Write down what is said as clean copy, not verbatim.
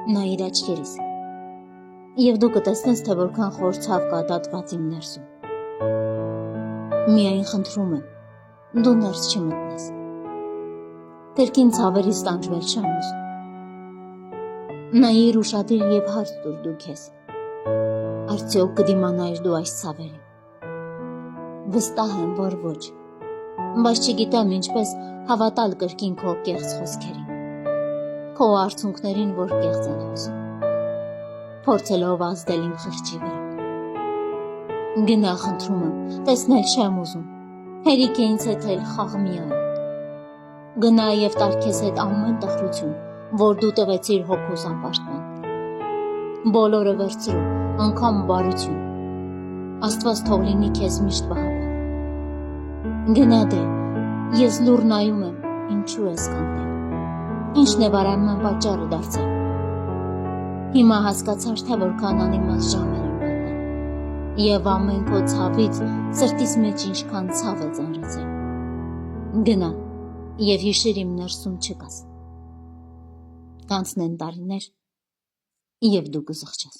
Նա իր աչքերիս, և դու կտեսնես, թե որքան խոր ցավ կա դատված իմ ներսում։ Միայն խնդրում եմ, դու ներս չմտնես։ Կրկին ցավերից տանջվել չեմ ուզում։ Նայիր ուշադիր և հարց տուր դու քեզ. արդյոք կդիմանայիր դու այս ցավերին։ Վստահ եմ, որ ոչ, բայց չգիտեմ ինչպես հավատալ կրկին քո կեղծ խոսքերին, քո արցունքներին, որ կեղծ են խոսում, փորձելով ազդել իմ խղճի վրա։ Գնա, խնդրում եմ, տեսնել չեմ ուզում, հերիք է ինձ հետ էլ խաղ մի արա։ Գնա և տար քեզ հետ ամեն տխրություն, որ դու տվեցիր հոգուս անպաշտպան։ Բոլորը վերցրու, անգամ բարություն։ Աստված թող լինի քեզ միշտ պահապան։ Գնա դե, ես լուռ նայում եմ, ինչու ես կանգնել, ինչն է վարանման պատճառը դարձել։ Հիմա հասկացար, թե որքան անիմաստ ժամեր եմ պատմել, և ամեն քո ցավից սրտիս մեջ ինչքան ցավ է ծանրացել։ Գնա և հիշիր իմ ներսում չկաս։ Կանցնեն տարիներ, և դու կզղջաս։